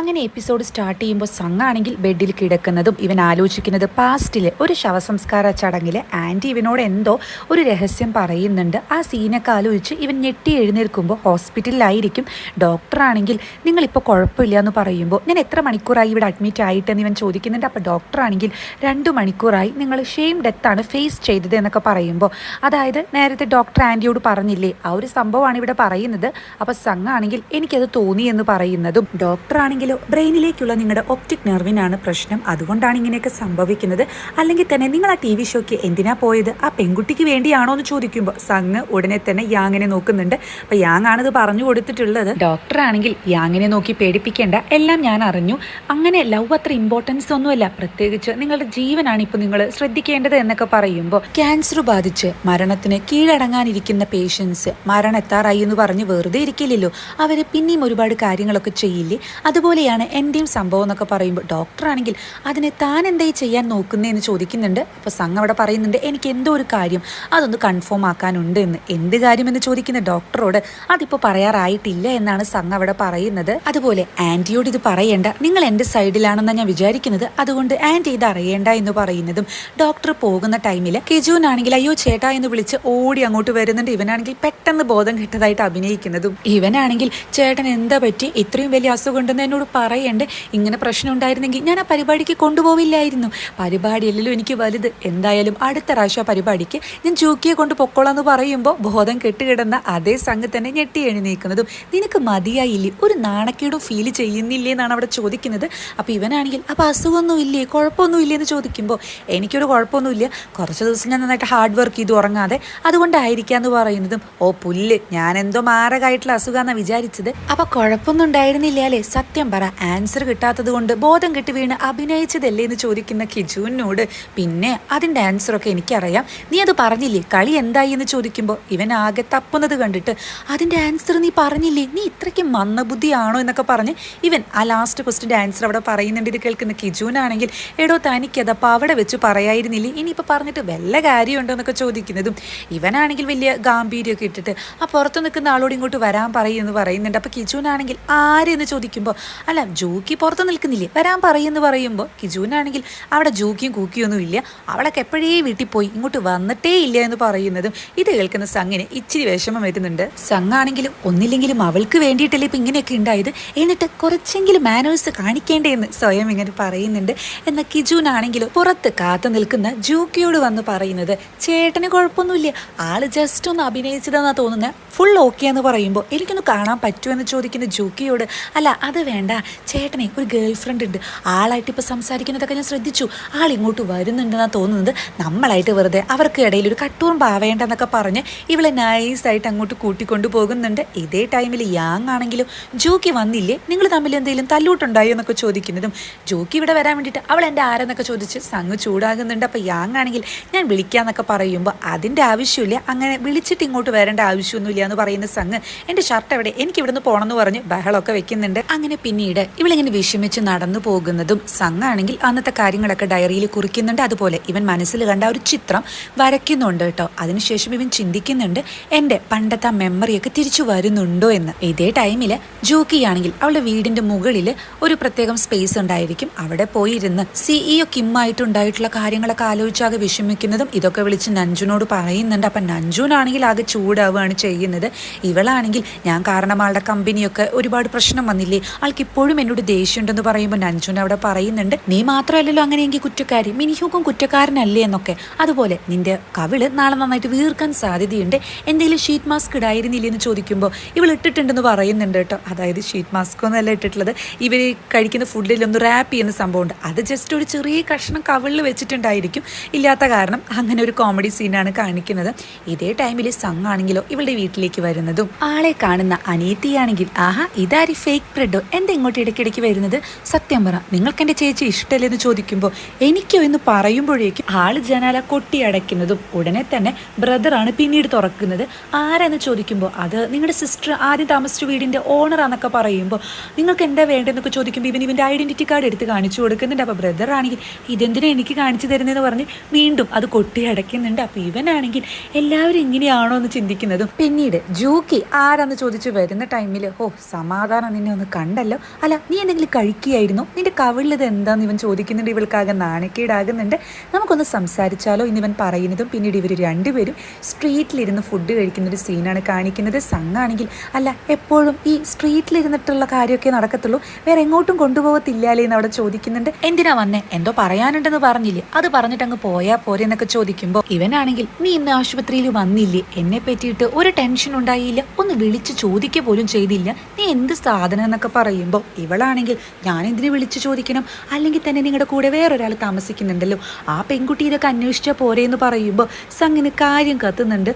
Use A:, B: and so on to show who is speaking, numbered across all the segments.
A: അങ്ങനെ episode start ചെയ്യുമ്പോൾ സംഘാണെങ്കിൽ ബെഡിൽ കിടക്കുന്നതും ഇവൻ ആലോചിക്കുന്നത് പാസ്റ്റിൽ ഒരു ശവസംസ്കാര ചടങ്ങിൽ ആൻറ്റി ഇവനോട് എന്തോ ഒരു രഹസ്യം പറയുന്നുണ്ട്. ആ സീനൊക്കെ ആലോചിച്ച് ഇവൻ ഞെട്ടി എഴുന്നേൽക്കുമ്പോൾ ഹോസ്പിറ്റലിലായിരിക്കും. ഡോക്ടറാണെങ്കിൽ നിങ്ങളിപ്പോൾ കുഴപ്പമില്ല എന്ന് പറയുമ്പോൾ ഞാൻ എത്ര മണിക്കൂറായി ഇവിടെ അഡ്മിറ്റ് ആയിട്ടെന്ന് ഇവൻ ചോദിക്കുന്നുണ്ട്. അപ്പോൾ ഡോക്ടറാണെങ്കിൽ 2 മണിക്കൂറായി, നിങ്ങൾ ഷെയിം ഡെത്താണ് ഫേസ് ചെയ്തത് എന്നൊക്കെ പറയുമ്പോൾ, അതായത് നേരത്തെ ഡോക്ടർ ആൻറ്റിയോട് പറഞ്ഞില്ലേ ആ ഒരു സംഭവമാണ് ഇവിടെ പറയുന്നത്. അപ്പോൾ സംഘാണെങ്കിൽ എനിക്കത് തോന്നി എന്ന് പറയുന്നതും, ഡോക്ടറാണെങ്കിൽ ബ്രെയിനിലേക്കുള്ള നിങ്ങളുടെ ഒപ്റ്റിക് നെർവിനാണ് പ്രശ്നം, അതുകൊണ്ടാണ് ഇങ്ങനെയൊക്കെ സംഭവിക്കുന്നത്. അല്ലെങ്കിൽ തന്നെ നിങ്ങൾ ആ TV ഷോയ്ക്ക് എന്തിനാ പോയത്, ആ പെൺകുട്ടിക്ക് വേണ്ടിയാണോ എന്ന് ചോദിക്കുമ്പോൾ സംഘ് ഉടനെ തന്നെ യാങ്ങിനെ നോക്കുന്നുണ്ട്. അപ്പോൾ യാങ് ആണിത് പറഞ്ഞു കൊടുത്തിട്ടുള്ളത്. ഡോക്ടറാണെങ്കിൽ യാങ്ങിനെ നോക്കി പേടിപ്പിക്കേണ്ട, എല്ലാം ഞാൻ അറിഞ്ഞു, അങ്ങനെ ലവ് അത്ര ഇമ്പോർട്ടൻസ് ഒന്നുമല്ല, പ്രത്യേകിച്ച് നിങ്ങളുടെ ജീവനാണ് ഇപ്പോൾ നിങ്ങൾ ശ്രദ്ധിക്കേണ്ടത് എന്നൊക്കെ പറയുമ്പോൾ, ക്യാൻസർ ബാധിച്ച് മരണത്തിന് കീഴടങ്ങാനിരിക്കുന്ന പേഷ്യൻസ് മരണെത്താറായി എന്ന് പറഞ്ഞ് വെറുതെ ഇരിക്കില്ലല്ലോ, അവർ പിന്നെയും ഒരുപാട് കാര്യങ്ങളൊക്കെ ചെയ്യില്ലേ, അതുപോലെയാണ് എൻ്റെയും സംഭവം എന്നൊക്കെ പറയുമ്പോൾ, ഡോക്ടറാണെങ്കിൽ അതിനെ താൻ എന്തായി ചെയ്യാൻ നോക്കുന്നതെന്ന് ചോദിക്കുന്നുണ്ട്. അപ്പോൾ സംഘം അവിടെ പറയുന്നുണ്ട് എനിക്ക് എന്തോ ഒരു കാര്യം അതൊന്ന് കൺഫേം ആക്കാനുണ്ട് എന്ന്. എന്ത് കാര്യമെന്ന് ചോദിക്കുന്ന ഡോക്ടറോട് അതിപ്പോൾ പറയാറായിട്ടില്ല എന്നാണ് സംഘം അവിടെ പറയുന്നത്. അതുപോലെ ആൻറ്റിയോട് ഇത് പറയേണ്ട, നിങ്ങൾ എൻ്റെ സൈഡിലാണെന്നാണ് ഞാൻ വിചാരിക്കുന്നത്, അതുകൊണ്ട് ആൻറ്റി ഇത് അറിയേണ്ട എന്ന് പറയുന്നതും, ഡോക്ടർ പോകുന്ന ടൈമിൽ കിജുവിനാണെങ്കിൽ അയ്യോ ചേട്ടാ എന്ന് വിളിച്ച് ഓടി അങ്ങോട്ട് വരുന്നുണ്ട്. ഇവനാണെങ്കിൽ പെട്ടെന്ന് ബോധം കെട്ടതായിട്ട് അഭിനയിക്കുന്നതും, ഇവനാണെങ്കിൽ ചേട്ടൻ എന്താ പറ്റി, ഇത്രയും വലിയ അസുഖം ഉണ്ടെന്ന് എന്നോട് പറയണ്ടേ, ഇങ്ങനെ പ്രശ്നം ഉണ്ടായിരുന്നെങ്കിൽ ഞാൻ ആ പരിപാടിക്ക് കൊണ്ടുപോവില്ലായിരുന്നു, പരിപാടിയല്ലല്ലോ എനിക്ക് വലുത്, എന്തായാലും അടുത്ത പ്രാവശ്യം പരിപാടിക്ക് ഞാൻ ജൂക്കിയെ കൊണ്ട് പൊക്കോളാന്ന് പറയുമ്പോൾ ബോധം കെട്ടുകിടന്ന അതേ സംഘം തന്നെ ഞെട്ടി എഴുന്നേക്കുന്നതും, നിനക്ക് മതിയായില്ലേ, ഒരു നാണക്കേടും ഫീൽ ചെയ്യുന്നില്ലേ എന്നാണ് അവിടെ ചോദിക്കുന്നത്. അപ്പോൾ ഇവനാണെങ്കിൽ അപ്പോൾ അസുഖമൊന്നും ഇല്ലേ, കുഴപ്പമൊന്നും ഇല്ലേ എന്ന് ചോദിക്കുമ്പോൾ, എനിക്കൊരു കുഴപ്പമൊന്നുമില്ല, കുറച്ച് ദിവസം ഞാൻ നന്നായിട്ട് ഹാർഡ് വർക്ക് ചെയ്തു ഉറങ്ങാതെ, അതുകൊണ്ടായിരിക്കാന്ന് പറയുന്നതും, ഓ പുല്ല്, ഞാൻ എന്തോ മാരകമായിട്ടുള്ള അസുഖമാണെന്നാണ് വിചാരിച്ചത്, അപ്പോൾ കുഴപ്പമൊന്നും ഉണ്ടായിരുന്നില്ല അല്ലേ, സത്യം പറ, ആൻസർ കിട്ടാത്തത് കൊണ്ട് ബോധം കെട്ടി വീണ് അഭിനയിച്ചതല്ലേ എന്ന് ചോദിക്കുന്ന കിജുവിനോട്, പിന്നെ അതിൻ്റെ ആൻസറൊക്കെ എനിക്കറിയാം, നീ അത് പറഞ്ഞില്ലേ, കളി എന്തായി എന്ന് ചോദിക്കുമ്പോൾ ഇവൻ ആകെ തപ്പുന്നത് കണ്ടിട്ട്, അതിൻ്റെ ആൻസർ നീ പറഞ്ഞില്ലേ, നീ ഇത്രയ്ക്ക് മന്ദബുദ്ധിയാണോ എന്നൊക്കെ പറഞ്ഞ് ഇവൻ ആ ലാസ്റ്റ് ക്വസ്റ്റിൻ്റെ ആൻസർ അവിടെ പറയുന്നുണ്ട്. ഇത് കേൾക്കുന്ന കിജുവിനാണെങ്കിൽ എടോ തനിക്കതപ്പോൾ അവിടെ വെച്ച് പറയായിരുന്നില്ലേ, ഇനിയിപ്പോൾ പറഞ്ഞിട്ട് വല്ല കാര്യമുണ്ടോ എന്നൊക്കെ ചോദിക്കുന്നതും, ഇവനാണെങ്കിൽ വലിയ ഗാംഭീര്യമൊക്കെ ഇട്ടിട്ട് ആ പുറത്ത് നിൽക്കുന്ന ആളോട് ഇങ്ങോട്ട് വരാൻ പറയുമെന്ന് പറയുന്നുണ്ട്. അപ്പോൾ കിജുവിനാണെങ്കിൽ ആരെന്ന് ചോദിക്കുമ്പോൾ, അല്ല ജൂക്കി പുറത്ത് നിൽക്കുന്നില്ലേ, വരാൻ പറയുമെന്ന് പറയുമ്പോൾ, കിജുവിനാണെങ്കിൽ അവിടെ ജൂക്കിയും കൂക്കിയൊന്നും ഇല്ല, അവളൊക്കെ എപ്പോഴേ വീട്ടിൽ പോയി ഇങ്ങോട്ട് വന്നിട്ടേ ഇല്ല എന്ന് പറയുന്നതും ഇത് കേൾക്കുന്ന സംഘിന് ഇച്ചിരി വിഷമം വരുന്നുണ്ട്. സംഘാണെങ്കിലും ഒന്നില്ലെങ്കിലും അവൾക്ക് വേണ്ടിയിട്ടല്ലേ ഇപ്പം ഇങ്ങനെയൊക്കെ ഉണ്ടായത്, എന്നിട്ട് കുറച്ചെങ്കിലും മാനേഴ്സ് കാണിക്കേണ്ടതെന്ന് സ്വയം ഇങ്ങനെ പറയുന്നുണ്ട്. എന്നാൽ കിജുവിനാണെങ്കിലും പുറത്ത് കാത്തു നിൽക്കുന്ന ജൂക്കിയോട് വന്ന് പറയുന്നത്, ചേട്ടന് കുഴപ്പമൊന്നുമില്ല, ആള് ജസ്റ്റ് ഒന്ന് അഭിനയിച്ചതെന്നാണ് തോന്നുന്നത്, ഫുൾ ഓക്കെ എന്ന് പറയുമ്പോൾ, എനിക്കൊന്ന് കാണാൻ പറ്റുമെന്ന് ചോദിക്കുന്ന ജൂക്കിയോട്, അല്ല അത് വേണ്ട, ചേട്ടനെ ഒരു ഗേൾ ഫ്രണ്ട് ഉണ്ട്, ആളായിട്ട് ഇപ്പോൾ സംസാരിക്കുന്നതൊക്കെ ഞാൻ ശ്രദ്ധിച്ചു, ആൾ ഇങ്ങോട്ട് വരുന്നുണ്ടെന്നാണ് തോന്നുന്നത്, നമ്മളായിട്ട് വെറുതെ അവർക്ക് ഇടയിൽ ഒരു കട്ടൂറും പാവേണ്ടെന്നൊക്കെ പറഞ്ഞ് ഇവളെ നൈസായിട്ട് അങ്ങോട്ട് കൂട്ടിക്കൊണ്ടു പോകുന്നുണ്ട്. ഇതേ ടൈമിൽ യാങ് ആണെങ്കിലും ജൂക്കി വന്നില്ലേ, നിങ്ങൾ തമ്മിൽ എന്തെങ്കിലും തല്ലൂട്ടുണ്ടായോ എന്നൊക്കെ ചോദിക്കുന്നതും, ജൂക്കി ഇവിടെ വരാൻ വേണ്ടിയിട്ട് അവൾ എൻ്റെ ആരെന്നൊക്കെ ചോദിച്ച് സംഘ് ചൂടാകുന്നുണ്ട്. അപ്പോൾ യാങ് ആണെങ്കിൽ ഞാൻ വിളിക്കാമെന്നൊക്കെ പറയുമ്പോൾ, അതിൻ്റെ ആവശ്യമില്ല, അങ്ങനെ വിളിച്ചിട്ട് ഇങ്ങോട്ട് വരേണ്ട ആവശ്യമൊന്നുമില്ല എന്ന് പറയുന്ന സംഘ്, എൻ്റെ ഷർട്ട് എവിടെ, എനിക്ക് ഇവിടുന്ന് പോകണമെന്ന് പറഞ്ഞ് ബഹളമൊക്കെ വെക്കുന്നുണ്ട്. അങ്ങനെ പിന്നീട് ഇവളിങ്ങനെ വിഷമിച്ച് നടന്നു പോകുന്നതും സംഘാണെങ്കിൽ അന്നത്തെ കാര്യങ്ങളൊക്കെ ഡയറിയിൽ കുറിക്കുന്നുണ്ട്. അതുപോലെ ഇവൻ മനസ്സിൽ കണ്ട ഒരു ചിത്രം വരയ്ക്കുന്നുണ്ട് കേട്ടോ. അതിനുശേഷം ഇവൻ ചിന്തിക്കുന്നുണ്ട് എൻ്റെ പണ്ടത്തെ മെമ്മറിയൊക്കെ തിരിച്ചു വരുന്നുണ്ടോ എന്ന്. ഇതേ ടൈമിൽ ജൂക്കിയാണെങ്കിൽ അവളുടെ വീടിൻ്റെ മുകളിൽ ഒരു പ്രത്യേകം സ്പേസ് ഉണ്ടായിരിക്കും, അവിടെ പോയിരുന്ന് CEO കിമ്മായിട്ടുണ്ടായിട്ടുള്ള കാര്യങ്ങളൊക്കെ ആലോചിച്ചാകെ വിഷമിക്കുന്നതും ഇതൊക്കെ വിളിച്ച് നഞ്ജുനോട് പറയുന്നുണ്ട്. അപ്പം നഞ്ജുനാണെങ്കിൽ ആകെ ചൂടാവുകയാണ് ചെയ്യുന്നത്. ഇവളാണെങ്കിൽ ഞാൻ കാരണം ആളുടെ കമ്പനിയൊക്കെ ഒരുപാട് പ്രശ്നം വന്നില്ലേ, ആൾക്ക് ഇപ്പോഴും എന്നോട് ദേഷ്യമുണ്ടെന്ന് പറയുമ്പോൾ നഞ്ജുൻ അവിടെ പറയുന്നുണ്ട്, നീ മാത്രമല്ലല്ലോ അങ്ങനെയെങ്കിൽ കുറ്റക്കാരി, മിനിഹുക്കും കുറ്റക്കാരനല്ലേ എന്നൊക്കെ. അതുപോലെ നിന്റെ കവിള് നാളെ നന്നായിട്ട് വീർക്കാൻ സാധ്യതയുണ്ട്, എന്തെങ്കിലും ഷീറ്റ് മാസ്ക് ഇടായിരുന്നില്ലേ എന്ന് ചോദിക്കുമ്പോൾ ഇവൾ ഇട്ടിട്ടുണ്ടെന്ന് പറയുന്നുണ്ട് കേട്ടോ. അതായത് ഷീറ്റ് മാസ്ക് ഒന്നല്ല ഇട്ടിട്ടുള്ളത്, ഇവർ കഴിക്കുന്ന ഫുഡിലൊന്ന് റാപ്പ് ചെയ്യുന്ന സംഭവമുണ്ട്, അത് ജസ്റ്റ് ഒരു ചെറിയ കഷ്ണം കവിളിൽ വെച്ചിട്ടുണ്ടായിരിക്കും, ഇല്ലാത്ത കാരണം അങ്ങനെ ഒരു കോമഡി സീനാണ് കാണിക്കുന്നത്. ഇതേ ടൈമിൽ സംഘാണെങ്കിലോ ഇവളുടെ വീട്ടിലേക്ക് വരുന്നതും ആളെ കാണുന്ന അനിയത്തിയാണെങ്കിൽ, ആഹാ ഇതാരി ഫേക്ക് ബ്രെഡോ, എന്താ ഇങ്ങോട്ട് ഇടയ്ക്കിടയ്ക്ക് വരുന്നത്, സത്യം പറ നിങ്ങൾക്ക് എൻ്റെ ചേച്ചി ഇഷ്ടമല്ലെന്ന് ചോദിക്കുമ്പോൾ, എനിക്കോ എന്ന് പറയുമ്പോഴേക്കും ആള് ജനാല കൊട്ടി അടയ്ക്കുന്നതും ഉടനെ തന്നെ ബ്രദറാണ് പിന്നീട് തുറക്കുന്നത്. ആരാന്ന് ചോദിക്കുമ്പോൾ, അത് നിങ്ങളുടെ സിസ്റ്റർ ആദ്യം താമസിച്ച വീടിൻ്റെ ഓണറാന്നൊക്കെ പറയുമ്പോൾ, നിങ്ങൾക്ക് എന്താ വേണ്ടതെന്നൊക്കെ ചോദിക്കുമ്പോൾ ഇവൻ്റെ ഐഡൻറ്റിറ്റി കാർഡ് എടുത്ത് കാണിച്ചു കൊടുക്കുന്നുണ്ട്. അപ്പോൾ ബ്രദറാണെങ്കിൽ ഇതെന്തിനാ എനിക്ക് കാണിച്ചു തരുന്നതെന്ന് പറഞ്ഞ് വീണ്ടും അത് കൊട്ടി അടയ്ക്കുന്നുണ്ട്. അപ്പോൾ ഇവനാണെങ്കിൽ എല്ലാവരും ഇങ്ങനെയാണോ എന്ന് ചിന്തിക്കുന്നതും പിന്നീട് പിന്നീട് ജൂക്കി ആരാന്ന് ചോദിച്ചു വരുന്ന ടൈമിൽ സമാധാനം നിന്നെ ഒന്ന് കണ്ടല്ലോ, അല്ല നീ എന്തെങ്കിലും കഴിക്കുകയായിരുന്നു, നിന്റെ കവിളിത് എന്താന്ന് ഇവൻ ചോദിക്കുന്നുണ്ട്. ഇവൾക്കാകെ നാണക്കേടാകുന്നുണ്ട്. നമുക്കൊന്ന് സംസാരിച്ചാലോ എന്നിവൻ പറയുന്നതും പിന്നീട് ഇവർ രണ്ടുപേരും സ്ട്രീറ്റിലിരുന്ന് ഫുഡ് കഴിക്കുന്ന ഒരു സീനാണ് കാണിക്കുന്നത്. സംഘാണെങ്കിൽ അല്ല എപ്പോഴും ഈ സ്ട്രീറ്റിലിരുന്നിട്ടുള്ള കാര്യമൊക്കെ നടക്കത്തുള്ളൂ, വേറെ എങ്ങോട്ടും കൊണ്ടുപോകത്തില്ലാലേ എന്ന് അവിടെ ചോദിക്കുന്നുണ്ട്. എന്തിനാ വന്നേ, എന്തോ പറയാനുണ്ടെന്ന് പറഞ്ഞില്ലേ, അത് പറഞ്ഞിട്ട് അങ്ങ് പോയാ പോരെ എന്നൊക്കെ ചോദിക്കുമ്പോൾ ഇവനാണെങ്കിൽ നീ ഇന്ന് ആശുപത്രിയിൽ വന്നില്ലേ, എന്നെ പറ്റിയിട്ട് ഒരു ടെൻഷൻ ഉണ്ടായില്ല, ഒന്ന് വിളിച്ച് ചോദിക്കുക പോലും ചെയ്തില്ല, നീ എന്ത് സാധനം എന്നൊക്കെ പറയുമ്പോൾ ഇവളാണെങ്കിൽ ഞാൻ എന്തിനു വിളിച്ചു ചോദിക്കണം, അല്ലെങ്കിൽ തന്നെ നിങ്ങളുടെ കൂടെ വേറൊരാൾ താമസിക്കുന്നുണ്ടല്ലോ, ആ പെൺകുട്ടി ഇതൊക്കെ അന്വേഷിച്ചാൽ പോരെ എന്ന് പറയുമ്പോൾ സംഗിന് കാര്യം കത്തുന്നുണ്ട്.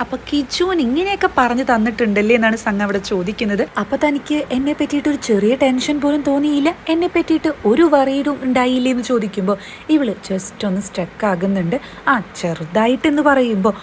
A: അപ്പൊ കിജുൻ ഇങ്ങനെയൊക്കെ പറഞ്ഞു തന്നിട്ടുണ്ടല്ലേ എന്നാണ് സംഘം അവിടെ ചോദിക്കുന്നത്. അപ്പൊ തനിക്ക് എന്നെ പറ്റിയിട്ട് ഒരു ചെറിയ ടെൻഷൻ പോലും തോന്നിയില്ല, എന്നെ പറ്റിയിട്ട് ഒരു വറീഡും ഉണ്ടായില്ലേ എന്ന് ചോദിക്കുമ്പോൾ ഇവള് ജസ്റ്റ് ഒന്ന് സ്റ്റക്ക് ആകുന്നുണ്ട്. ചെറുതായിട്ടെന്ന് പറയുമ്പോൾ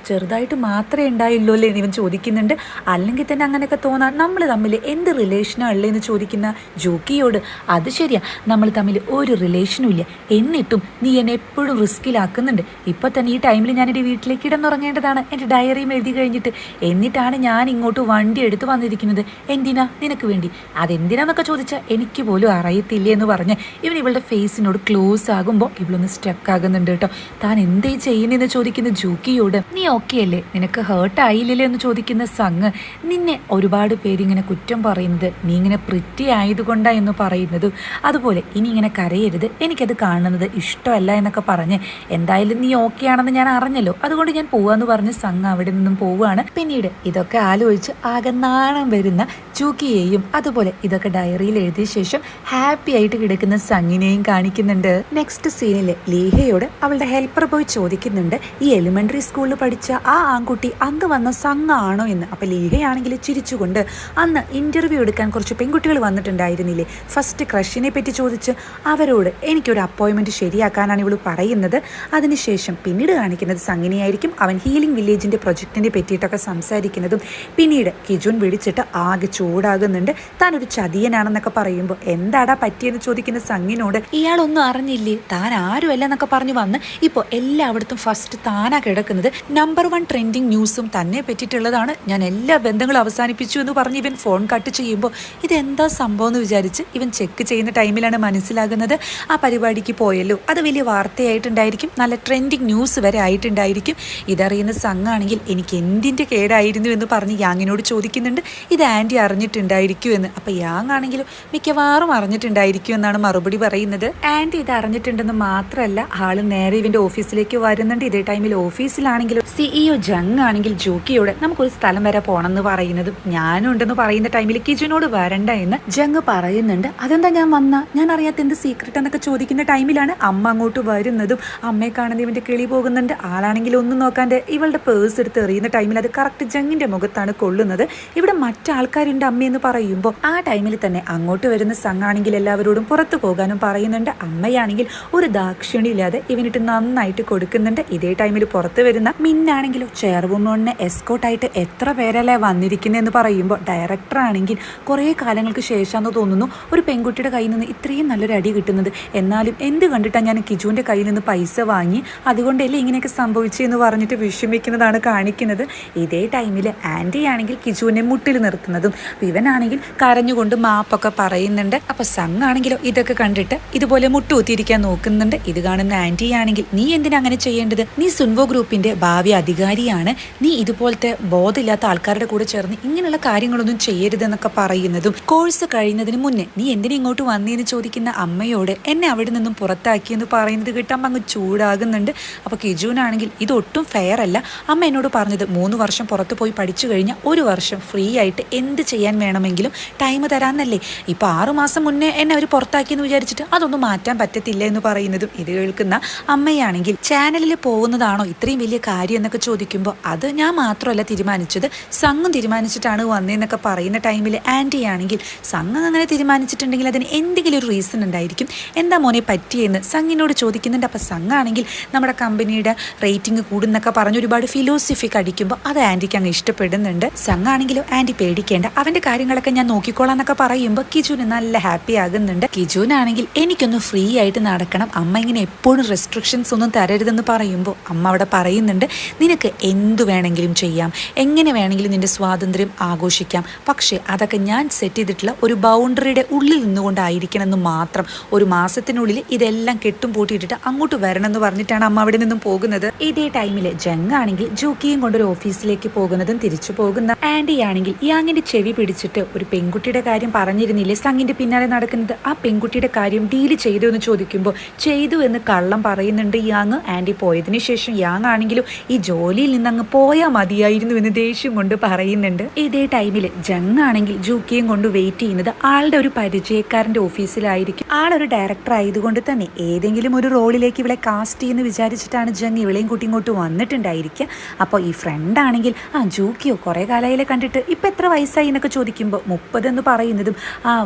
A: ചെറുതായിട്ട് മാത്രമേ ഉണ്ടായുള്ളൂ അല്ലേ എന്ന് ഇവൻ ചോദിക്കുന്നുണ്ട്. അല്ലെങ്കിൽ തന്നെ അങ്ങനെയൊക്കെ തോന്നാൻ നമ്മൾ തമ്മിൽ എന്ത് റിലേഷനാണ് ഉള്ളതെന്ന് ചോദിക്കുന്ന ജോക്കിയോട് അത് ശരിയാ, നമ്മൾ തമ്മിൽ ഒരു റിലേഷനും ഇല്ല, എന്നിട്ടും നീ എന്നെ എപ്പോഴും റിസ്കിലാക്കുന്നുണ്ട്. ഇപ്പൊ തന്നെ ഈ ടൈമിൽ ഞാൻ എൻ്റെ വീട്ടിലേക്ക് കിടന്നുറങ്ങേണ്ടതാണ്, എൻ്റെ ഡയറിയും എഴുതി കഴിഞ്ഞിട്ട്, എന്നിട്ടാണ് ഞാൻ ഇങ്ങോട്ട് വണ്ടി എടുത്ത് വന്നിരിക്കുന്നത്. എന്തിനാ, നിനക്ക് വേണ്ടി. അതെന്തിനാന്നൊക്കെ ചോദിച്ചാൽ എനിക്ക് പോലും അറിയത്തില്ലേ എന്ന് പറഞ്ഞ് ഇവൻ ഇവളുടെ ഫേസിനോട് ക്ലോസ് ആകുമ്പോൾ ഇവളൊന്ന് സ്റ്റക്ക് ആകുന്നുണ്ട് കേട്ടോ. താൻ എന്തേ ചെയ്യുന്നതെന്ന് ചോദിക്കുന്ന ജൂക്കിയോട് നീ ഓക്കെ അല്ലേ, നിനക്ക് ഹേർട്ട് ആയില്ലല്ലേ എന്ന് ചോദിക്കുന്ന സംഘ് നിന്നെ ഒരുപാട് പേര് ഇങ്ങനെ കുറ്റം പറയുന്നത് നീ ഇങ്ങനെ പ്രിറ്റി ആയതുകൊണ്ടാ എന്ന് പറയുന്നതും അതുപോലെ ഇനി ഇങ്ങനെ കരയരുത്, എനിക്കത് കാണുന്നത് ഇഷ്ടമല്ല എന്നൊക്കെ പറഞ്ഞ് എന്തായാലും നീ ഓക്കെ ആണെന്ന് ഞാൻ അറിഞ്ഞല്ലോ, അതുകൊണ്ട് ഞാൻ പോവാന്ന് പറഞ്ഞ് സംഘ് അവിടെ നിന്നും പോവുകയാണ്. പിന്നീട് ഇതൊക്കെ ആലോചിച്ച് ആകെ നാണം വരുന്ന ജൂക്കിയെയും അതുപോലെ ഇതൊക്കെ ഡയറിയിൽ എഴുതിയ ശേഷം ഹാപ്പി ആയിട്ട് കിടക്കുന്ന സംഘിനെയും കാണിക്കുന്നുണ്ട്. നെക്സ്റ്റ് സീനിൽ ലീഹയോട് അവളുടെ ഹെൽപ്പർ പോയി ചോദിക്കുന്നുണ്ട് ഈ എലിമെന്ററി സ്കൂളിൽ പഠിച്ച ആ ആൺകുട്ടി അന്ന് വന്ന സംഘാണോ എന്ന്. അപ്പൊ ലീഹയാണെങ്കിൽ ചിരിച്ചുകൊണ്ട് അന്ന് ഇന്റർവ്യൂ എടുക്കാൻ കുറച്ച് പെൺകുട്ടികൾ വന്നിട്ടുണ്ടായിരുന്നില്ലേ, ഫസ്റ്റ് ക്രഷിനെ പറ്റി ചോദിച്ച് അവരോട് എനിക്കൊരു അപ്പോയിൻമെന്റ് ശരിയാക്കാനാണ് ഇവള് പറയുന്നത്. അതിനുശേഷം പിന്നീട് കാണിക്കുന്നത് സംഗിനിയായിരിക്കും, അവൻ ഹീലിംഗ് വില്ലേജിന്റെ പ്രൊജക്ടിനെ പറ്റിയിട്ടൊക്കെ സംസാരിക്കുന്നതും പിന്നീട് കിജുൻ വിളിച്ചിട്ട് ആകെ ചൂടാകുന്നുണ്ട്. താൻ ഒരു ചതിയനാണെന്നൊക്കെ പറയുമ്പോൾ എന്താടാ പറ്റിയെന്ന് ചോദിക്കുന്ന സംഗിനോട് ഇയാളൊന്നും അറിഞ്ഞില്ലേ, താൻ ആരുമല്ല എന്നൊക്കെ പറഞ്ഞു വന്ന് ഇപ്പോൾ എല്ലായിടത്തും ഫസ്റ്റ് താനാ കിടക്കുന്നത്, നമ്പർ 1 ട്രെൻഡിങ് ന്യൂസും തന്നെ പറ്റിയിട്ടുള്ളതാണ്, ഞാൻ എല്ലാ ബന്ധങ്ങളും അവസാനിപ്പിച്ചു എന്ന് പറഞ്ഞ് ഇവൻ ഫോൺ കട്ട് ചെയ്യുമ്പോൾ ഇതെന്താ സംഭവം എന്ന് വിചാരിച്ച് ഇവൻ ചെക്ക് ചെയ്യുന്ന ടൈമിലാണ് മനസ്സിലാകുന്നത് ആ പരിപാടിക്ക് പോയല്ലോ, അത് വലിയ വാർത്തയായിട്ടുണ്ടായിരിക്കും, നല്ല ട്രെൻഡിങ് ന്യൂസ് വരെ ആയിട്ടുണ്ടായിരിക്കും. ഇതറിയുന്ന സംഘാണെങ്കിൽ എനിക്ക് എന്തിൻ്റെ കേടായിരുന്നു എന്ന് പറഞ്ഞ് യാങ്ങിനോട് ചോദിക്കുന്നുണ്ട്, ഇത് ആൻറ്റി അറിഞ്ഞിട്ടുണ്ടായിരിക്കും എന്ന്. അപ്പം യാങ് ആണെങ്കിലും മിക്കവാറും അറിഞ്ഞിട്ടുണ്ടായിരിക്കും എന്നാണ് മറുപടി പറയുന്നത്. ആൻറ്റി ഇത് അറിഞ്ഞിട്ടുണ്ടെന്ന് മാത്രമല്ല ആള് നേരെ ഇവൻ്റെ ഓഫീസിലേക്ക് വരുന്നുണ്ട്. ഇതേ ടൈമിൽ ഓഫീസിലാണെങ്കിലും CEO ജങ് ആണെങ്കിൽ ജോക്കിയോട് നമുക്കൊരു സ്ഥലം വരെ പോകണം എന്ന് പറയുന്നതും ഞാനും ഉണ്ടെന്ന് പറയുന്ന ടൈമിൽ കിജുനോട് വരണ്ട എന്ന് ജങ് പറയുന്നുണ്ട്. അതെന്താ ഞാൻ വന്ന ഞാൻ അറിയാത്ത എന്ത് സീക്രട്ട് എന്നൊക്കെ ചോദിക്കുന്ന ടൈമിലാണ് അമ്മ അങ്ങോട്ട് വരുന്നതും അമ്മയെ കാണുന്ന ഇവൻ്റെ കിളി പോകുന്നുണ്ട്. ആളാണെങ്കിൽ ഒന്നും നോക്കാണ്ട് ഇവളുടെ പേഴ്സ് എടുത്ത് എറിയുന്ന ടൈമിൽ അത് കറക്റ്റ് ജങ്ങിന്റെ മുഖത്താണ് കൊള്ളുന്നത്. ഇവിടെ മറ്റാൾക്കാരുണ്ട് അമ്മയെന്ന് പറയുമ്പോൾ ആ ടൈമിൽ തന്നെ അങ്ങോട്ട് വരുന്ന സംഘാണെങ്കിൽ എല്ലാവരോടും പുറത്തു പോകാനും പറയുന്നുണ്ട്. അമ്മയാണെങ്കിൽ ഒരു ദാക്ഷിണ്യമില്ലാതെ ഇവനിട്ട് നന്നായിട്ട് കൊടുക്കുന്നുണ്ട്. ഇതേ ടൈമിൽ പുറത്ത് വരുന്ന മിന്നാണെങ്കിലും ചെയർവുമണിനെ എസ്കോട്ടായിട്ട് എത്ര പേരല്ലേ വന്നിരിക്കുന്നതെന്ന് പറയുമ്പോൾ ഡയറക്ടർ ആണെങ്കിൽ കുറേ കാലങ്ങൾക്ക് ശേഷമാണെന്ന് തോന്നുന്നു ഒരു പെൺകുട്ടിയുടെ കയ്യിൽ നിന്ന് ഇത്രയും നല്ലൊരു അടി കിട്ടുന്നത്, എന്നാലും എന്ത് കണ്ടിട്ടാണ് ഞാൻ കിജുവിൻ്റെ കയ്യിൽ നിന്ന് പൈസ വാങ്ങി, അതുകൊണ്ടല്ലേ ഇങ്ങനെയൊക്കെ സംഭവിച്ചെന്ന് പറഞ്ഞിട്ട് വിഷമിക്കുന്നതാണ് കാണിക്കുന്നത്. ഇതേ ടൈമിൽ ആൻറ്റി ആണെങ്കിൽ കിജുവിനെ മുട്ടിൽ നിർത്തുന്നതും ഇവനാണെങ്കിൽ കരഞ്ഞുകൊണ്ട് മാപ്പൊക്കെ പറയുന്നുണ്ട്. അപ്പോൾ സംഘാണെങ്കിലോ ഇതൊക്കെ കണ്ടിട്ട് ഇതുപോലെ മുട്ടുകുത്തിയിരിക്കാൻ നോക്കുന്നുണ്ട്. ഇത് കാണുന്ന ആൻറ്റി ആണെങ്കിൽ നീ എന്തിനാ അങ്ങനെ ചെയ്യേണ്ടത്, നീ സുൻവോ ഗ്രൂപ്പിന്റെ ഭാവി അധികാരിയാണ്, നീ ഇതുപോലത്തെ ബോധമില്ലാത്ത ആൾക്കാരുടെ കൂടെ ചേർന്ന് ഇങ്ങനെയുള്ള കാര്യങ്ങളൊന്നും ചെയ്യരുതെന്നൊക്കെ പറയുന്നതും കോഴ്സ് കഴിയുന്നതിന് മുന്നേ നീ എന്തിനാ ഇങ്ങോട്ട് വന്നേന്ന് ചോദിക്കുന്ന അമ്മയോട് എന്നെ അവിടെ നിന്നും പുറത്താക്കിയെന്ന് പറയുന്നത് കിട്ടുമ്പോൾ അങ്ങ് ചൂടാകുന്നുണ്ട്. അപ്പോൾ കിജുവിനാണെങ്കിൽ ഇതൊട്ടും ഫെയർ അല്ല, അമ്മ എന്നോട് പറഞ്ഞത് 3 വർഷം പുറത്ത് പോയി പഠിച്ചു കഴിഞ്ഞാൽ 1 വർഷം ഫ്രീ ആയിട്ട് എന്ത് ചെയ്യാൻ വേണമെങ്കിലും ടൈം തരാമെന്നല്ലേ, ഇപ്പോൾ 6 മാസം മുന്നേ എന്നെ അവർ പുറത്താക്കിയെന്ന് വിചാരിച്ചിട്ട് അതൊന്നും മാറ്റാൻ പറ്റത്തില്ല എന്ന് പറയുന്നതും ഇത് കേൾക്കുന്ന അമ്മയാണെങ്കിൽ ചാനലിൽ പോകുന്നതാണോ ഇത്രയും വലിയ കാര്യം എന്നൊക്കെ ചോദിക്കുമ്പോൾ അത് ഞാൻ മാത്രമല്ല തീരുമാനിച്ചത്, സംഘം തീരുമാനിച്ചിട്ടാണ് വന്നതെന്നൊക്കെ പറയുന്ന ടൈമിൽ ആൻറ്റി ആണെങ്കിൽ സംഘം അങ്ങനെ തീരുമാനിച്ചിട്ടുണ്ടെങ്കിൽ അതിന് എന്തെങ്കിലും ഒരു റീസൺ ഉണ്ടായിരിക്കും, എന്താ മോനെ പറ്റിയെന്ന് സംഘിനോട് ചോദിക്കുന്നുണ്ട്. അപ്പോൾ സംഘാണെങ്കിൽ നമ്മുടെ കമ്പനിയുടെ റേറ്റിംഗ് കൂടുന്നൊക്കെ പറഞ്ഞ് ഒരുപാട് ഫിലോസഫിക്ക് അടിക്കുമ്പോൾ അത് ആൻറ്റിക്ക് അങ്ങ് ഇഷ്ടപ്പെടുന്നുണ്ട്. സംഘാണെങ്കിലും ആൻറ്റി പേടിക്കേണ്ട, അവൻ്റെ കാര്യങ്ങളൊക്കെ ഞാൻ നോക്കിക്കോളാം എന്നൊക്കെ പറയുമ്പോൾ കിജുന് നല്ല ഹാപ്പി ആകുന്നുണ്ട്. കിജുനാണെങ്കിൽ എനിക്കൊന്ന് ഫ്രീ ആയിട്ട് നടക്കണം, അമ്മ ഇങ്ങനെ എപ്പോഴും റെസ്ട്രിക്ഷൻസ് ഒന്നും തരരുതെന്ന് പറയുമ്പോൾ അമ്മ അവിടെ പറയുന്നുണ്ട് നിനക്ക് എന്തു വേണമെങ്കിലും ചെയ്യാം, എങ്ങനെ വേണമെങ്കിലും നിൻ്റെ സ്വാതന്ത്ര്യം ആഘോഷിക്കാം, പക്ഷേ അതൊക്കെ ഞാൻ സെറ്റ് ചെയ്തിട്ടുള്ള ഒരു ബൗണ്ടറിയുടെ ഉള്ളിൽ നിന്നുകൊണ്ടായിരിക്കണം എന്ന് മാത്രം. ഒരു മാസത്തിനുള്ളിൽ ഇതെല്ലാം കെട്ടും പൂട്ടിയിട്ടിട്ട് അങ്ങോട്ട് വരണം എന്ന് പറഞ്ഞിട്ടാണ് അമ്മ അവിടെ നിന്നും പോകുന്നത്. ഇതേ ടൈമിൽ ജങ് ആണെങ്കിൽ ജൂക്കിയും കൊണ്ടൊരു ഓഫീസിലേക്ക് പോകുന്നതും തിരിച്ചു പോകുന്ന ആൻഡി ആണെങ്കിൽ യാങ്ങിന്റെ ചെവി പിടിച്ചിട്ട് ഒരു പെൺകുട്ടിയുടെ കാര്യം പറഞ്ഞിരുന്നില്ലേ സംഗിന്റെ പിന്നാലെ നടക്കുന്നത്, ആ പെൺകുട്ടിയുടെ കാര്യം ഡീല് ചെയ്തു എന്ന് ചോദിക്കുമ്പോൾ ചെയ്തു എന്ന് കള്ളം പറയുന്നുണ്ട് യാങ്. ആൻഡി പോയതിനു ശേഷം യാങ് ആണെങ്കിലും ഈ ജോലിയിൽ നിന്ന് അങ്ങ് പോയാൽ മതിയായിരുന്നു എന്ന് ദേഷ്യം കൊണ്ട് പറയുന്നുണ്ട്. ഇതേ ടൈമിൽ ജങ് ആണെങ്കിൽ ജൂക്കിയും കൊണ്ട് വെയിറ്റ് ചെയ്യുന്നത് ആളുടെ ഒരു പരിചയക്കാരന്റെ ഓഫീസിലായിരിക്കും. ആളൊരു ഡയറക്ടർ ആയതുകൊണ്ട് തന്നെ ഏതെങ്കിലും ഒരു റോളിലേക്ക് ഇവളെ കാസ്റ്റ് ചെയ്യുന്നു വിചാരിച്ചിട്ടാണ് ജങ് ഇവളെയും കൂട്ടി ഇങ്ങോട്ട് വന്നിട്ടുണ്ടായിരിക്കുക. അപ്പോൾ ഈ ഫ്രണ്ട് ആണെങ്കിൽ ജൂക്കിയോ കുറേ കാലയിലെ കണ്ടിട്ട് ഇപ്പം എത്ര വയസ്സായി എന്നൊക്കെ ചോദിക്കുമ്പോൾ 30 എന്ന് പറയുന്നതും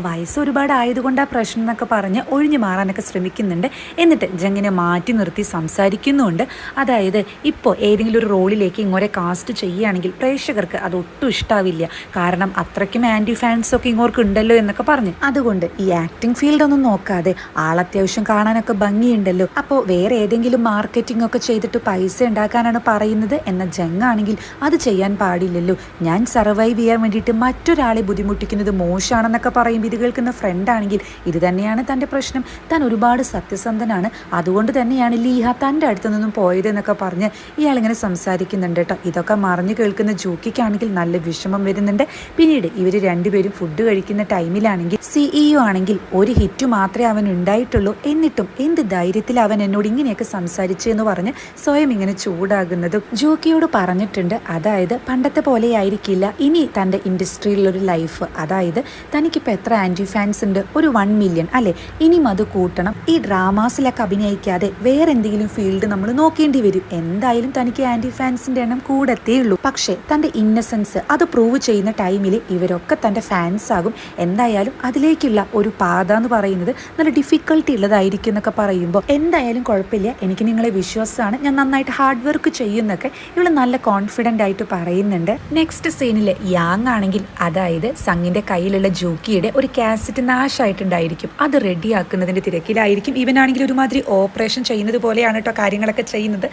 A: വയസ്സ് ഒരുപാട് ആയതുകൊണ്ട് ആ പ്രശ്നം എന്നൊക്കെ പറഞ്ഞ് ഒഴിഞ്ഞു മാറാനൊക്കെ ശ്രമിക്കുന്നുണ്ട്. എന്നിട്ട് ജങ്ങിനെ മാറ്റി നിർത്തി സംസാരിക്കുന്നുണ്ട്. അതായത് ഇപ്പോൾ ഏതെങ്കിലും ഒരു റോളിലേക്ക് ഇങ്ങോരെ കാസ്റ്റ് ചെയ്യുകയാണെങ്കിൽ പ്രേക്ഷകർക്ക് അതൊട്ടും ഇഷ്ടാവില്ല, കാരണം അത്രയ്ക്കും ആൻറ്റി ഫാൻസൊക്കെ ഇങ്ങോർക്ക് ഉണ്ടല്ലോ എന്നൊക്കെ പറഞ്ഞ്. അതുകൊണ്ട് ഈ ആക്ടിങ് ഫീൽഡ് ഒന്നും നോക്കാതെ ആളത്യാവശ്യം കാണാനൊക്കെ ഭംഗിയുണ്ടല്ലോ, അപ്പോൾ വേറെ ഏതെങ്കിലും മാർക്കറ്റിംഗ് ഒക്കെ ചെയ്തിട്ട് പൈസ ഉണ്ടാക്കാനാണ് പറയുന്നത് എന്ന ജങ്ങാണെങ്കിൽ അത് ചെയ്യാൻ പാടില്ലല്ലോ, ഞാൻ സർവൈവ് ചെയ്യാൻ വേണ്ടിയിട്ട് മറ്റൊരാളെ ബുദ്ധിമുട്ടിക്കുന്നത് മോശമാണെന്നൊക്കെ പറയുമ്പോൾ ഇത് കേൾക്കുന്ന ഫ്രണ്ട് ആണെങ്കിൽ ഇത് തന്നെയാണ് തൻ്റെ പ്രശ്നം, താൻ ഒരുപാട് സത്യസന്ധനാണ്, അതുകൊണ്ട് തന്നെയാണ് ലീഹ തൻ്റെ അടുത്ത് നിന്നും പോയത് എന്നൊക്കെ പറഞ്ഞ് ഇയാളിങ്ങനെ സംസാരിക്കുന്നുണ്ട് കേട്ടോ. ഇതൊക്കെ മറിഞ്ഞു കേൾക്കുന്ന ജൂക്കിക്കാണെങ്കിൽ നല്ല വിഷമം വരുന്നുണ്ട്. പിന്നീട് ഇവർ രണ്ടുപേരും ഫുഡ് കഴിക്കുന്ന ടൈമിലാണെങ്കിൽ CEO ആണെങ്കിൽ ഒരു ഹിറ്റ് മാത്രമേ അവൻ ഉണ്ടായിട്ടുള്ളൂ, എന്നിട്ടും എന്ത് ധൈര്യത്തിൽ അവൻ എന്നോട് ഇങ്ങനെയൊക്കെ സംസാരിച്ചു എന്ന് പറഞ്ഞ് സ്വയം ഇങ്ങനെ ചൂടാകുന്നതും ജൂക്കിയോട് പറഞ്ഞിട്ടുണ്ട്. അതായത് പണ്ടത്തെ പോലെ ആയിരിക്കില്ല ഇനി തൻ്റെ ഇൻഡസ്ട്രിയിലൊരു ലൈഫ്, അതായത് തനിക്കിപ്പോൾ എത്ര ആൻറ്റി ഫാൻസ് ഉണ്ട്, ഒരു 1 മില്യൺ അല്ലേ, ഇനിയും അത് കൂട്ടണം, ഈ ഡ്രാമാസിലൊക്കെ അഭിനയിക്കാതെ വേറെ എന്തെങ്കിലും ഫീൽഡ് നമ്മൾ നോക്കേണ്ടി വരും, എന്തായാലും തനിക്ക് ആൻറ്റി ഫാൻസിൻ്റെ എണ്ണം കൂടത്തേ ഉള്ളൂ. പക്ഷേ തൻ്റെ ഇന്നസെൻസ് അത് പ്രൂവ് ചെയ്യുന്ന ടൈമിൽ ഇവരൊക്കെ തൻ്റെ ഫാൻസ് ആകും, എന്തായാലും അതിലേക്കുള്ള ഒരു പാത എന്ന് പറയുന്നത് നല്ല ഡിഫിക്കൽട്ടി ഉള്ളതായിരിക്കും എന്നൊക്കെ പറയുമ്പോൾ എന്തായാലും കുഴപ്പമില്ല, എനിക്ക് നിങ്ങളെ വിശ്വാസമാണ്, ഞാൻ നന്നായിട്ട് ഹാർഡ് വർക്ക് ചെയ്യുന്നൊക്കെ ഇവള് നല്ല കോൺഫിഡൻ്റ് ആയിട്ട് പറയുന്നുണ്ട്. നെക്സ്റ്റ് സീനിൽ യാങ് ആണെങ്കിൽ അതായത് സംഗിൻ്റെ കയ്യിലുള്ള ജൂക്കിയുടെ ഒരു കാസറ്റ് നാശമായിട്ടുണ്ടായിരിക്കും, അത് റെഡിയാക്കുന്നതിൻ്റെ തിരക്കിലായിരിക്കും. ഇവനാണെങ്കിൽ ഒരുമാതിരി ഓപ്പറേഷൻ ചെയ്യുന്നത് പോലെയാണ് കേട്ടോ കാര്യങ്ങളൊക്കെ ചെയ്യുന്നത്.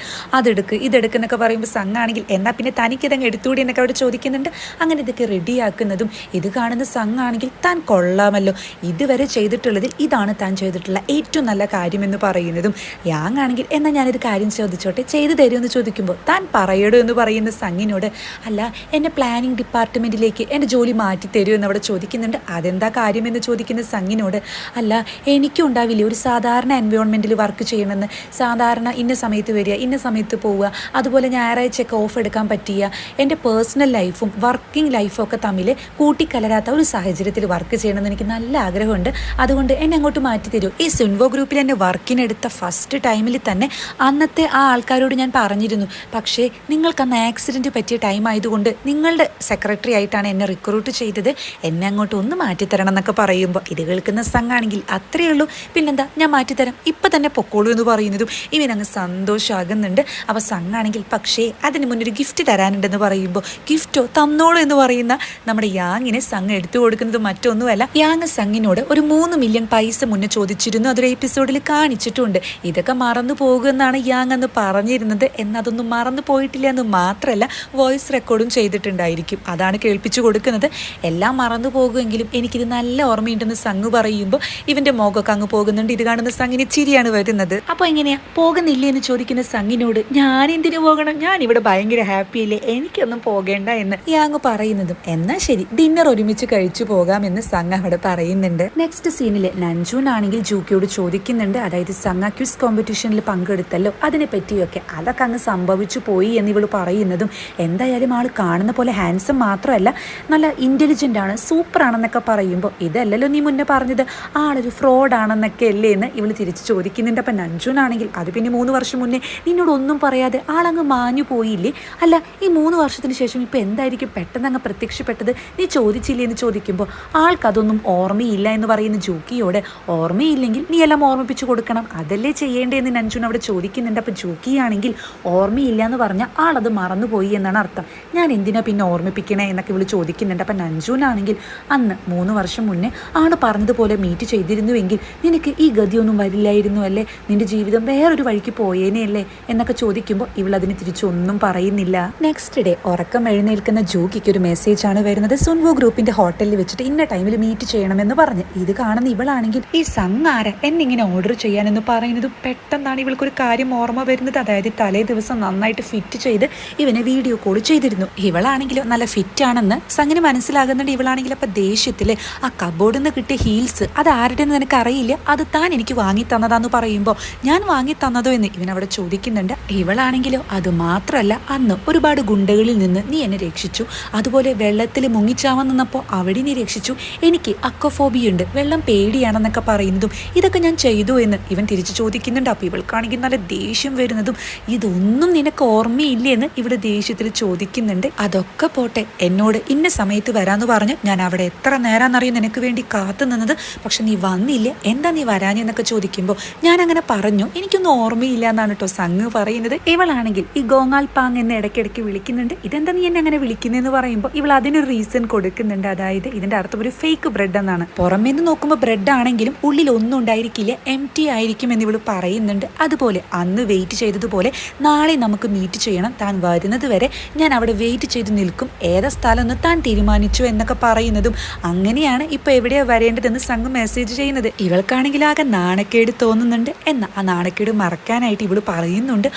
A: ഇതെടുക്കുന്നൊക്കെ പറയുമ്പോൾ സംഘാണെങ്കിൽ എന്നാൽ പിന്നെ തനിക്കിതങ്ങ് എടുത്തുകൂടി എന്നൊക്കെ അവിടെ ചോദിക്കുന്നുണ്ട്. അങ്ങനെ ഇതൊക്കെ റെഡിയാക്കുന്നതും ഇത് കാണുന്ന സംഘാണെങ്കിൽ താൻ കൊള്ളാമല്ലോ, ഇതുവരെ ചെയ്തിട്ടുള്ളതിൽ ഇതാണ് താൻ ചെയ്തിട്ടുള്ള ഏറ്റവും നല്ല കാര്യമെന്ന് പറയുന്നതും യാങ് ആണെങ്കിൽ എന്നാൽ ഞാനൊരു കാര്യം ചോദിച്ചോട്ടെ ചെയ്തു തരുമെന്ന് ചോദിക്കുമ്പോൾ താൻ പറയടോ എന്ന് പറയുന്ന സംഘിനോട് അല്ല എന്നെ പ്ലാനിങ് ഡിപ്പാർട്ട്മെൻറ്റിലേക്ക് എൻ്റെ ജോലി മാറ്റി തരുമോ എന്ന് അവിടെ ചോദിക്കുന്നുണ്ട്. അതെന്താ കാര്യമെന്ന് ചോദിക്കുന്ന സംഘിനോട് അല്ല എനിക്കും ഉണ്ടാവില്ലേ ഒരു സാധാരണ എൻവയോൺമെൻറ്റിൽ വർക്ക് ചെയ്യണമെന്ന്, സാധാരണ ഇന്ന സമയത്ത് വരിക ഇന്ന സമയത്ത് പോവുക, അതുപോലെ ഞായറാഴ്ചയൊക്കെ ഓഫ് എടുക്കാൻ പറ്റിയ എൻ്റെ പേഴ്സണൽ ലൈഫും വർക്കിംഗ് ലൈഫും ഒക്കെ തമ്മിൽ കൂട്ടിക്കലരാത്ത ഒരു സാഹചര്യത്തിൽ വർക്ക് ചെയ്യണമെന്ന് എനിക്ക് നല്ല ആഗ്രഹമുണ്ട്, അതുകൊണ്ട് എന്നെ അങ്ങോട്ട് മാറ്റി തരൂ. ഈ സുൻവോ ഗ്രൂപ്പിൽ എന്നെ വർക്കിനെടുത്ത ഫസ്റ്റ് ടൈമിൽ തന്നെ അന്നത്തെ ആ ആൾക്കാരോട് ഞാൻ പറഞ്ഞിരുന്നു, പക്ഷേ നിങ്ങൾക്ക് അന്ന് ആക്സിഡൻറ്റ് പറ്റിയ ടൈം ആയതുകൊണ്ട് നിങ്ങളുടെ സെക്രട്ടറി ആയിട്ടാണ് എന്നെ റിക്രൂട്ട് ചെയ്തത്, എന്നെ അങ്ങോട്ട് ഒന്ന് മാറ്റിത്തരണം എന്നൊക്കെ പറയുമ്പോൾ ഇത് കേൾക്കുന്ന സംഘാണെങ്കിൽ അത്രയേ ഉള്ളൂ, പിന്നെന്താ ഞാൻ മാറ്റിത്തരാം ഇപ്പം തന്നെ പൊക്കോളൂ എന്ന് പറയുന്നതും ഇവനങ്ങ് സന്തോഷമാകുന്നുണ്ട്. അപ്പോൾ സംഘാണെങ്കിൽ പക്ഷേ അതിന് മുന്നൊരു ഗിഫ്റ്റ് തരാനുണ്ടെന്ന് പറയുമ്പോൾ ഗിഫ്റ്റോ തന്നോളൂ എന്ന് പറയുന്ന നമ്മുടെ യാങ്ങിനെ സംഘം എടുത്തു കൊടുക്കുന്നത് മറ്റൊന്നുമല്ല, യാങ് സംഘിനോട് ഒരു 3 മില്യൺ പൈസ മുന്നേ ചോദിച്ചിരുന്നു, അതൊരു എപ്പിസോഡിൽ കാണിച്ചിട്ടുണ്ട്. ഇതൊക്കെ മറന്നു പോകുമെന്നാണ് യാങ് എന്ന് പറഞ്ഞിരുന്നത്, എന്നതൊന്നും മറന്നു പോയിട്ടില്ല എന്ന് മാത്രമല്ല വോയിസ് റെക്കോർഡും ചെയ്തിട്ടുണ്ടായിരിക്കും, അതാണ് കേൾപ്പിച്ചു കൊടുക്കുന്നത്. എല്ലാം മറന്നു പോകുമെങ്കിലും എനിക്കിത് നല്ല ഓർമ്മയുണ്ടെന്ന് സംഘ് പറയുമ്പോൾ ഇവൻ്റെ മുഖമൊക്കെ അങ്ങ് പോകുന്നുണ്ട്. ഇത് കാണുന്ന സംഘിന് ചിരിയാണ് വരുന്നത്. അപ്പോൾ എങ്ങനെയാ പോകുന്നില്ലേ എന്ന് ചോദിക്കുന്ന സംഘിനോട് ഞാൻ എന്തിനു പോകണം, ഞാൻ ഇവിടെ ഭയങ്കര ഹാപ്പി ഇല്ലേ, എനിക്കൊന്നും പോകേണ്ട എന്ന് യാങ് പറയുന്നതും എന്നാൽ ശരി ഡിന്നർ ഒരുമിച്ച് കഴിച്ചു പോകാമെന്ന് സംഘ അവിടെ പറയുന്നുണ്ട്. നെക്സ്റ്റ് സീനിൽ നഞ്ജൂൻ ആണെങ്കിൽ ജൂക്കിയോട് ചോദിക്കുന്നുണ്ട്, അതായത് സംഘ ക്വിസ് കോമ്പറ്റീഷനിൽ പങ്കെടുത്തല്ലോ അതിനെ പറ്റിയൊക്കെ, അതൊക്കെ അങ്ങ് സംഭവിച്ചു പോയി എന്ന് ഇവള് പറയുന്നതും എന്തായാലും ആൾ കാണുന്ന പോലെ ഹാൻസം മാത്രമല്ല നല്ല ഇൻ്റലിജൻ്റ് ആണ് സൂപ്പറാണെന്നൊക്കെ പറയുമ്പോൾ ഇതല്ലല്ലോ നീ മുന്നേ പറഞ്ഞത് ആളൊരു ഫ്രോഡാണെന്നൊക്കെ അല്ലേ എന്ന് ഇവള് തിരിച്ച് ചോദിക്കുന്നുണ്ട്. അപ്പം നഞ്ജൂൻ ആണെങ്കിൽ അത് പിന്നെ 3 വർഷം മുന്നേ നിന്നോടൊന്നും പറയാതെ ആളങ്ങ് മാഞ്ഞു പോയില്ലേ, അല്ല ഈ 3 വർഷത്തിന് ശേഷം ഇപ്പം എന്തായിരിക്കും പെട്ടെന്ന് അങ്ങ് പ്രത്യക്ഷപ്പെട്ടത്, നീ ചോദിച്ചില്ലേ എന്ന് ചോദിക്കുമ്പോൾ ആൾക്കതൊന്നും ഓർമ്മയില്ല എന്ന് പറയുന്ന ജൂക്കിയോട് ഓർമ്മയില്ലെങ്കിൽ നീ എല്ലാം ഓർമ്മിപ്പിച്ചു കൊടുക്കണം, അതല്ലേ ചെയ്യേണ്ടതെന്ന് നഞ്ജൂൻ അവിടെ ചോദിക്കുന്നുണ്ട്. അപ്പം ജൂക്കിയാണെങ്കിൽ ഓർമ്മയില്ല എന്ന് പറഞ്ഞാൽ ആളത് മറന്നുപോയി എന്നാണ് അർത്ഥം, ഞാൻ എന്തിനാ പിന്നെ ഓർമ്മിപ്പിക്കണേ എന്നൊക്കെ ഇവള് ചോദിക്കുന്നുണ്ട്. അപ്പം നഞ്ജൂൻ ആണെങ്കിൽ അന്ന് 3 വർഷം മുന്നേ ആണ് പറഞ്ഞതുപോലെ മീറ്റ് ചെയ്തിരുന്നുവെങ്കിൽ നിനക്ക് ഈ ഗതിയൊന്നും വരില്ലായിരുന്നു അല്ലേ, നിന്റെ ജീവിതം വേറൊരു വഴിക്ക് പോയേനെ അല്ലേ എന്നൊക്കെ ചോദിക്കുമ്പോൾ ഇവളതിന് തിരിച്ചൊന്നും പറയുന്നില്ല. നെക്സ്റ്റ് ഡേ ഉറക്കം എഴുന്നേൽക്കുന്ന ജൂക്കിക്ക് ഒരു മെസ്സേജ് ആണ് വരുന്നത്. സുൻവോ ഗ്രൂപ്പിന്റെ ഹോട്ടലിൽ വെച്ചിട്ട് ഇന്ന ടൈമിൽ മീറ്റ് ചെയ്യണമെന്ന് പറഞ്ഞ്. ഇത് കാണുന്ന ഇവളാണെങ്കിൽ ഈ സംഘാര എന്നിങ്ങനെ ഓർഡർ ചെയ്യാനെന്ന് പറയുന്നത് പെട്ടെന്നാണ് ഇവൾക്കൊരു കാര്യം ഓർമ്മ വരുന്നത്. അതായത് തലേ ദിവസം നന്നായിട്ട് ഫിറ്റ് ചെയ്ത് ഇവനെ വീഡിയോ കോൾ ചെയ്തിരുന്നു. ഇവളാണെങ്കിലും നല്ല ഫിറ്റ് ആണെന്ന് സംഘിന് മനസ്സിലാകുന്നുണ്ട്. ഇവളാണെങ്കിൽ അപ്പൊ ദേഷ്യത്തില് ആ കബോർഡിൽ നിന്ന് കിട്ടിയ ഹീൽസ് അത് ആരുടെന്ന് നിനക്ക് അറിയില്ല, അത് താൻ എനിക്ക് വാങ്ങി തന്നതാന്ന് പറയുമ്പോൾ ഞാൻ വാങ്ങി തന്നതോ എന്ന് ഇവൻ അവിടെ ചോദിക്കുന്നുണ്ട്. ഇവളാണെങ്കിലോ അത് മാത്രമല്ല, അന്ന് ഒരുപാട് ഗുണ്ടകളിൽ നിന്ന് നീ എന്നെ രക്ഷിച്ചു, അതുപോലെ വെള്ളത്തിൽ മുങ്ങിച്ചാവാൻ നിന്നപ്പോൾ അവിടെ നീ രക്ഷിച്ചു, എനിക്ക് അക്വഫോബിയ ഉണ്ട്, വെള്ളം പേടിയാണെന്നൊക്കെ പറയുന്നതും ഇതൊക്കെ ഞാൻ ചെയ്തു എന്ന് ഇവൻ തിരിച്ചു ചോദിക്കുന്നുണ്ട്. അപ്പോൾ ഇവൾക്കാണെങ്കിൽ നല്ല ദേഷ്യം വരുന്നതും ഇതൊന്നും നിനക്ക് ഓർമ്മയില്ലേ എന്ന് ഇവിടെ ദേഷ്യത്തിൽ ചോദിക്കുന്നുണ്ട്. അതൊക്കെ പോട്ടെ, എന്നോട് ഇന്ന സമയത്ത് വരാമെന്ന് പറഞ്ഞു ഞാൻ അവിടെ എത്ര നേരാന്നറിയും നിനക്ക് വേണ്ടി കാത്തു നിന്നത്, പക്ഷെ നീ വന്നില്ല, എന്താ നീ വരാഞ്ഞെന്നൊക്കെ ചോദിക്കുമ്പോൾ ഞാൻ അങ്ങനെ പറഞ്ഞു, എനിക്കൊന്നും ഓർമ്മയില്ല എന്നാണ് കേട്ടോ സംഘ് പറയുന്നത്. ഇവളാണെങ്കിൽ ഈ ഗോങ്ങാൽ പാങ് എന്ന് ഇടയ്ക്കിടയ്ക്ക് വിളിക്കുന്നുണ്ട്. ഇതെന്താ നീ എന്നെ അങ്ങനെ വിളിക്കുന്നതെന്ന് പറയുമ്പോൾ ഇവൾ അതിനൊരു റീസൺ കൊടുക്കുന്നുണ്ട്. അതായത് ഇതിന്റെ അർത്ഥം ഒരു ഫേക്ക് ബ്രെഡ് എന്നാണ്. പുറമേ നിന്ന് നോക്കുമ്പോൾ ബ്രെഡ് ആണെങ്കിലും ഉള്ളിൽ ഒന്നും ഉണ്ടായിരിക്കില്ല, എം ടി ആയിരിക്കും എന്ന് ഇവൾ പറയുന്നുണ്ട്. അതുപോലെ അന്ന് വെയിറ്റ് ചെയ്തതുപോലെ നാളെ നമുക്ക് മീറ്റ് ചെയ്യണം, താൻ വരുന്നത് വരെ ഞാൻ അവിടെ വെയിറ്റ് ചെയ്ത് നിൽക്കും, ഏതാ സ്ഥലം എന്ന് താൻ തീരുമാനിച്ചു എന്നൊക്കെ പറയുന്നതും അങ്ങനെയാണ് ഇപ്പൊ എവിടെയാ വരേണ്ടതെന്ന് സംഘം മെസ്സേജ് ചെയ്യുന്നത്. ഇവൾക്കാണെങ്കിൽ ആകെ നാണക്കേട് തോന്നുന്നുണ്ട്. എന്നാൽ ആ നാണക്കേട് മറക്കാനായിട്ട് ഇവള് പറയുന്നുണ്ട്,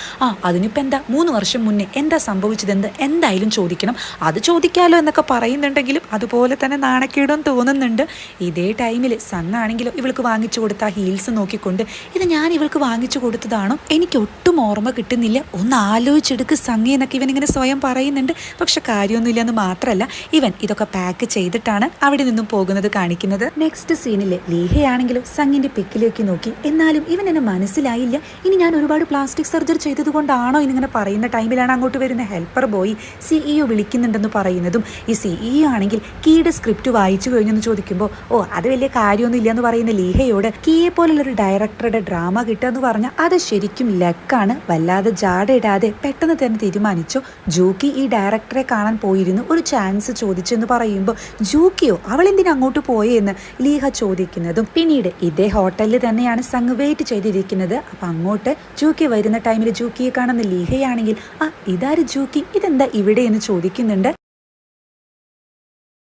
A: അതിനിപ്പോൾ എന്താ, 3 വർഷം മുന്നേ എന്താ സംഭവിച്ചതെന്ന് എന്തായാലും ചോദിക്കണം, അത് ചോദിക്കാലോ എന്നൊക്കെ പറയുന്നുണ്ടെങ്കിലും അതുപോലെ തന്നെ നാണക്കേടും തോന്നുന്നുണ്ട്. ഇതേ ടൈമിൽ സംഘാണെങ്കിലോ ഇവൾക്ക് വാങ്ങിച്ചു കൊടുത്ത ആ ഹീൽസ് നോക്കിക്കൊണ്ട് ഇത് ഞാൻ ഇവൾക്ക് വാങ്ങിച്ചു കൊടുത്തതാണോ, എനിക്ക് ഒട്ടും ഓർമ്മ കിട്ടുന്നില്ല, ഒന്ന് ആലോചിച്ചെടുക്ക് സംഘി എന്നൊക്കെ ഇവൻ ഇങ്ങനെ സ്വയം പറയുന്നുണ്ട്. പക്ഷെ കാര്യമൊന്നുമില്ല എന്ന് മാത്രമല്ല, ഇവൻ ഇതൊക്കെ പാക്ക് ചെയ്തിട്ടാണ് അവിടെ നിന്നും പോകുന്നത് കാണിക്കുന്നത്. നെക്സ്റ്റ് സീനിൽ ലീഹയാണെങ്കിലും സംഘിന്റെ പിക്കിലേക്ക് നോക്കി, എന്നാലും ഇവൻ എന്നെ മനസ്സിലായില്ല, ഇനി ഞാൻ ഒരുപാട് പ്ലാസ്റ്റിക് സർജറി ചെയ്തത് കൊണ്ടാണോ എന്നിങ്ങനെ പറയുന്ന ടൈമിലാണ് അങ്ങോട്ട് വരുന്ന ഹെൽപ്പർ ബോയ് സിഇഒ വിളിക്കുന്നുണ്ടെന്ന് പറയുന്നതും ഈ സിഇഒ ആണെങ്കിൽ കീയുടെ സ്ക്രിപ്റ്റ് വായിച്ചു കഴിഞ്ഞെന്ന് ചോദിക്കുമ്പോൾ അത് വലിയ കാര്യമൊന്നും ഇല്ലെന്ന് പറയുന്ന ലീഹയോട് കീയെ പോലുള്ളൊരു ഡയറക്ടറുടെ ഡ്രാമ കിട്ടുകയെന്ന് പറഞ്ഞാൽ അത് ശരിക്കും ലക്കാണ്, വല്ലാതെ ജാടയിടാതെ പെട്ടെന്ന് തന്നെ തീരുമാനിച്ചു. ജൂക്കി ഈ ഡയറക്ടറെ കാണാൻ പോയിരുന്നു, ഒരു ചാൻസ് ചോദിച്ചെന്ന് പറയുമ്പോൾ ജൂക്കിയോ അവളെന്തിനാ അങ്ങോട്ട് പോയേ എന്ന് ലീഹ ചോദിക്കുന്നതും പിന്നീട് ഇതേ ഹോട്ടലിൽ തന്നെയാണ് സംഘ് വെയിറ്റ് ചെയ്തിരിക്കുന്നത്. അപ്പം അങ്ങോട്ട് ജൂക്കി വരുന്ന ടൈമിൽ ജൂക്കിയെ കാണുന്ന ലീഹയാണെങ്കിൽ ഇതാര് ജൂക്കി, ഇതെന്താ ഇവിടെ എന്ന് ചോദിക്കുന്നുണ്ട്.